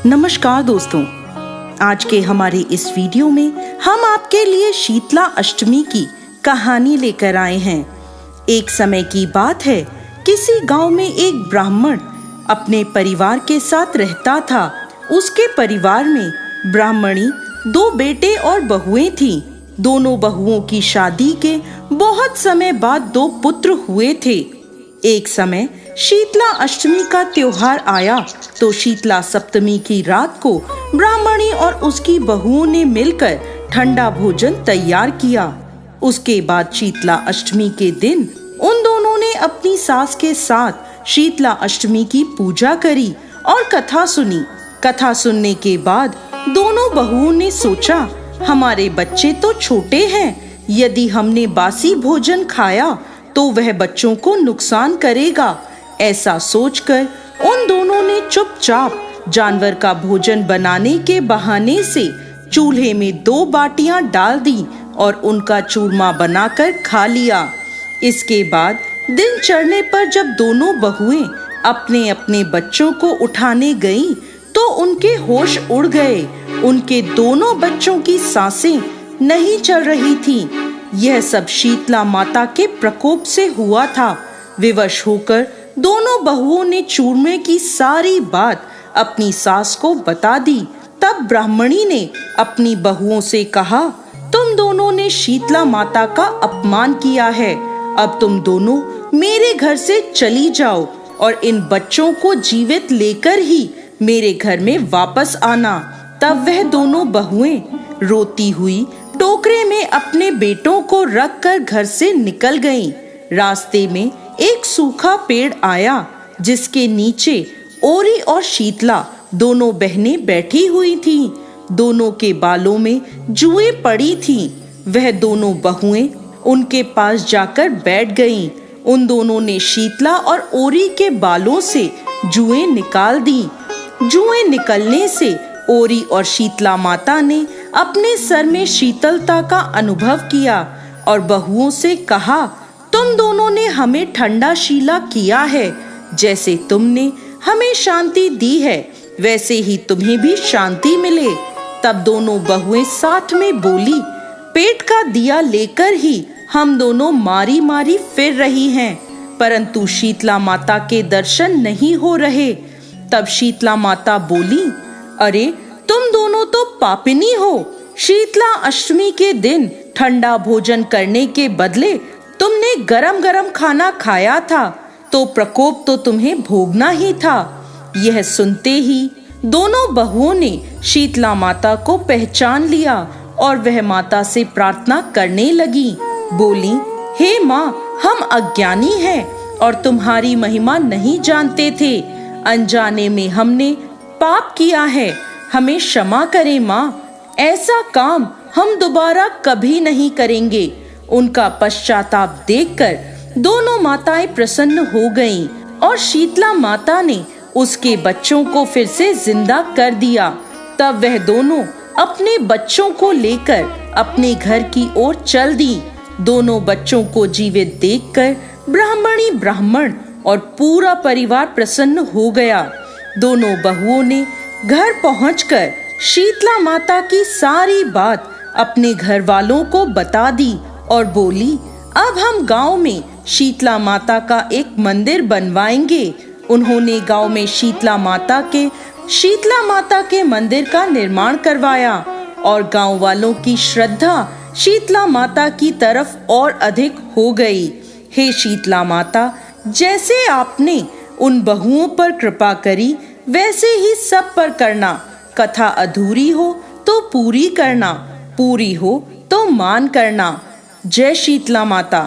नमस्कार दोस्तों, आज के हमारे इस वीडियो में हम आपके लिए शीतला अष्टमी की कहानी लेकर आए हैं। एक समय की बात है, किसी गांव में एक ब्राह्मण अपने परिवार के साथ रहता था। उसके परिवार में ब्राह्मणी 2 बेटे और बहुएं थीं। दोनों बहुओं की शादी के बहुत समय बाद 2 पुत्र हुए थे। एक समय शीतला अष्टमी का त्योहार आया तो शीतला सप्तमी की रात को ब्राह्मणी और उसकी बहुओं ने मिलकर ठंडा भोजन तैयार किया। उसके बाद शीतला अष्टमी के दिन उन दोनों ने अपनी सास के साथ शीतला अष्टमी की पूजा करी और कथा सुनी। कथा सुनने के बाद दोनों बहुओं ने सोचा, हमारे बच्चे तो छोटे हैं, यदि हमने बासी भोजन खाया तो वह बच्चों को नुकसान करेगा। ऐसा सोचकर उन दोनों ने चुपचाप जानवर का भोजन बनाने के बहाने से चूल्हे में 2 बाटियां डाल दी और उनका चूरमा बनाकर खा लिया। इसके बाद दिन चढ़ने पर जब दोनों बहुएं अपने अपने बच्चों को उठाने गईं, तो उनके होश उड़ गए। उनके दोनों बच्चों की सांसें नहीं चल रही थीं। यह सब शीतला माता के प्रकोप से हुआ था। विवश होकर दोनों बहुओं ने चूरमे की सारी बात अपनी सास को बता दी। तब ब्राह्मणी ने अपनी बहुओं से कहा, तुम दोनों ने शीतला माता का अपमान किया है। अब तुम दोनों मेरे घर से चली जाओ और इन बच्चों को जीवित लेकर ही मेरे घर में वापस आना। तब वह दोनों बहुएं रोती हुई टोकरे में अपने बेटों को रखकर घर से निकल गईं। रास्ते में एक सूखा पेड़ आया जिसके नीचे ओरी और शीतला दोनों बहनें बैठी हुई थीं। दोनों के बालों में जुएं पड़ी थीं। वह दोनों बहुएं उनके पास जाकर बैठ गईं। उन दोनों ने शीतला और ओरी के बालों से जुएं निकाल दी। जुएं निकलने से ओरी और शीतला माता ने अपने सर में शीतलता का अनुभव किया और बहुओं से कहा, तुम दोनों ने हमें ठंडा शीला किया है। जैसे तुमने हमें शांति दी है, वैसे ही तुम्हें भी शांति मिले। तब दोनों बहुएं साथ में बोली, पेट का दिया लेकर ही हम दोनों मारी मारी फिर रही हैं, परंतु शीतला माता के दर्शन नहीं हो रहे। तब शीतला माता बोली, अरे तुम दोनों तो पापिनी हो। शीतला अष्टमी के दिन ठंडा भोजन करने के बदले तुमने गरम गरम खाना खाया था, तो प्रकोप तो तुम्हें भोगना ही था। यह सुनते ही दोनों बहुओं ने शीतला माता को पहचान लिया और वह माता से प्रार्थना करने लगी। बोली, हे माँ, हम अज्ञानी हैं और तुम्हारी महिमा नहीं जानते थे। अनजाने में हमने पाप किया है, हमें क्षमा करें माँ। ऐसा काम हम दोबारा कभी नहीं करेंगे। उनका पश्चाताप देखकर दोनों माताएं प्रसन्न हो गईं और शीतला माता ने उसके बच्चों को फिर से जिंदा कर दिया। तब वह दोनों अपने बच्चों को लेकर अपने घर की ओर चल दी। दोनों बच्चों को जीवित देखकर ब्राह्मणी ब्राह्मण और पूरा परिवार प्रसन्न हो गया। दोनों बहुओं ने घर पहुंचकर शीतला माता की सारी बात अपने घर वालों को बता दी और बोली, अब हम गांव में शीतला माता का एक मंदिर बनवाएंगे। उन्होंने गांव में शीतला माता के मंदिर का निर्माण करवाया और गांव वालों की श्रद्धा शीतला माता की तरफ और अधिक हो गई। हे शीतला माता, जैसे आपने उन बहुओं पर कृपा करी, वैसे ही सब पर करना। कथा अधूरी हो तो पूरी करना, पूरी हो तो मान करना। जय शीतला माता।